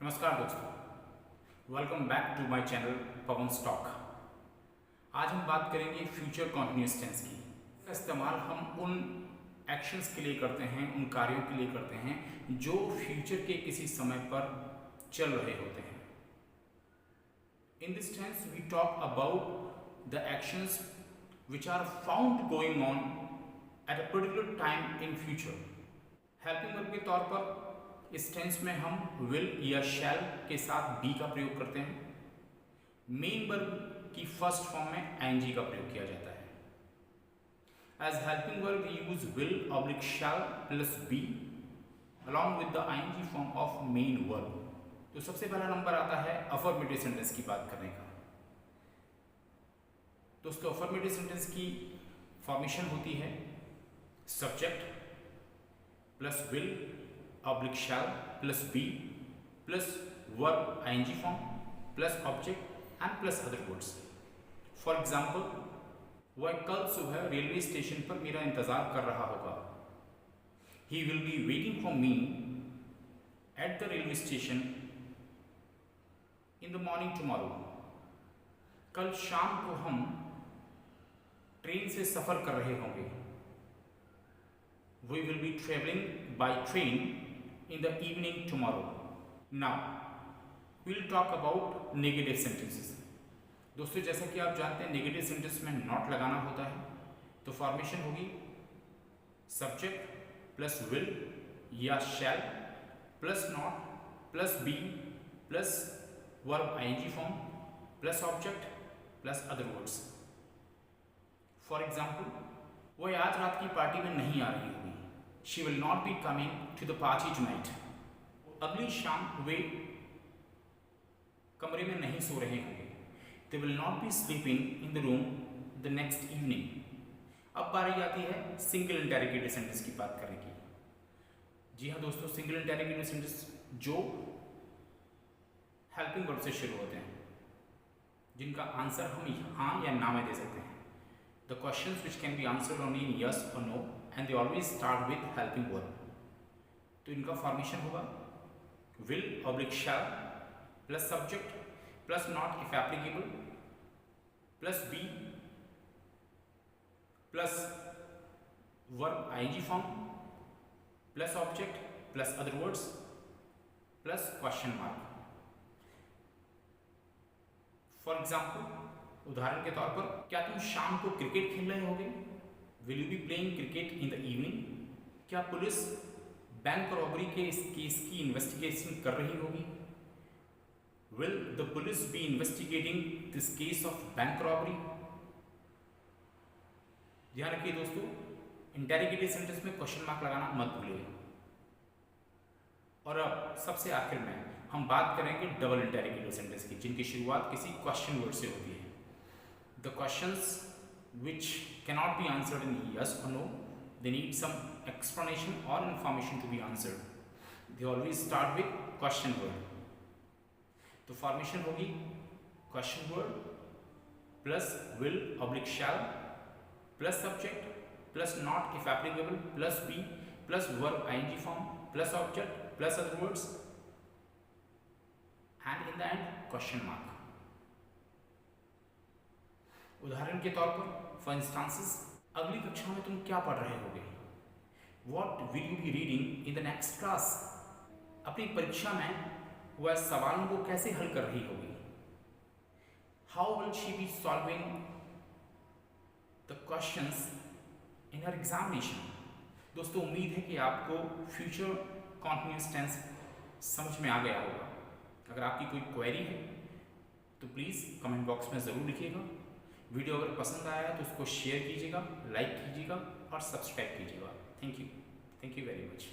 नमस्कार दोस्तों, welcome back to my channel Pawan stock. आज हम बात करेंगे फ्यूचर कॉन्टिन्यूअस टेंस की। इसका इस्तेमाल हम उन एक्शंस के लिए करते हैं, उन कार्यों के लिए करते हैं जो फ्यूचर के किसी समय पर चल रहे होते हैं। In this tense we talk about the actions which are found going on at a particular time in future. Helping verb के तौर पर इस टेंस में हम विल या शैल के साथ बी का प्रयोग करते हैं। मेन वर्ब की फर्स्ट फॉर्म में आईएनजी का प्रयोग किया जाता है। As helping verb use will oblique shall plus be along with the ING form of main verb. तो सबसे पहला नंबर आता है अफर्मेटिव सेंटेंस की बात करने का। दोस्तों, अफर्मेटिव सेंटेंस की फॉर्मेशन होती है subject plus will oblique shall plus be plus verb ING form plus object and plus other words. For example, वह कल सुबह रेलवे स्टेशन पर मेरा इंतजार कर रहा होगा। He will be waiting for me at the railway station in the morning tomorrow. कल शाम को हम ट्रेन से सफर कर रहे होंगे। We will be traveling by train in the evening tomorrow. Now, we'll talk about negative sentences. दोस्तों, जैसा कि आप जानते हैं नेगेटिव सेंटेंस में नॉट लगाना होता है, तो फॉर्मेशन होगी सब्जेक्ट प्लस विल या shall plus not plus be plus verb ING form plus object plus other words. For example, वह आज रात की पार्टी में नहीं आ रही होगी। She will not be coming to the party tonight. अगली शाम वे कमरे में नहीं सो रहे होंगे। They will not be sleeping in the room the next evening. अब बारी आती है सिंगल इंटेरोगेटिव सेंटेंस की बात करने की। जी हाँ दोस्तों, सिंगल इंटेरोगेटिव सेंटेंस जो हेल्पिंग वर्ब से शुरू होते हैं, जिनका आंसर हम हाँ या ना में दे सकते हैं। The questions which can be answered only in yes or no and they always start with helping verb. तो इनका फॉर्मेशन होगा will oblique shall plus subject plus not if applicable plus be plus verb ING form plus object plus other words plus question mark. For example, उदाहरण के तौर पर, क्या तुम शाम को क्रिकेट खेल रहे होगे? Will you be playing cricket in the evening? क्या पुलिस बैंक रॉबरी के इस केस की इन्वेस्टिगेशन कर रही होगी? Will the police be investigating this case of bank robbery? ध्यान रखिए दोस्तों, इंटेरोगेटिव सेंटेंस में क्वेश्चन मार्क लगाना मत भूलिए। और अब सबसे आखिर में हम बात करेंगे डबल इंटेरोगेटिव सेंटेंस की, जिनकी शुरुआत किसी क्वेश्चन वर्ड से होती है। The questions which cannot be answered in yes or no, they need some explanation or information to be answered. They always start with question word. तो formation होगी question word plus will oblique shall plus subject plus not if applicable plus be plus verb ing form plus object plus other words and in the end question mark. उदाहरण के तौर पर, for instances, अगली कक्षा में तुम क्या पढ़ रहे होगे? What will you be reading in the next class? अपनी परीक्षा में वह सवालों को कैसे हल कर रही होगी? How will she be solving the questions in her examination? दोस्तों, उम्मीद है कि आपको फ्यूचर कॉन्टिन्यूअस टेंस समझ में आ गया होगा। अगर आपकी कोई क्वेरी है तो प्लीज़ कमेंट बॉक्स में ज़रूर लिखिएगा। वीडियो अगर पसंद आया है तो उसको शेयर कीजिएगा, लाइक कीजिएगा और सब्सक्राइब कीजिएगा। Thank you very much.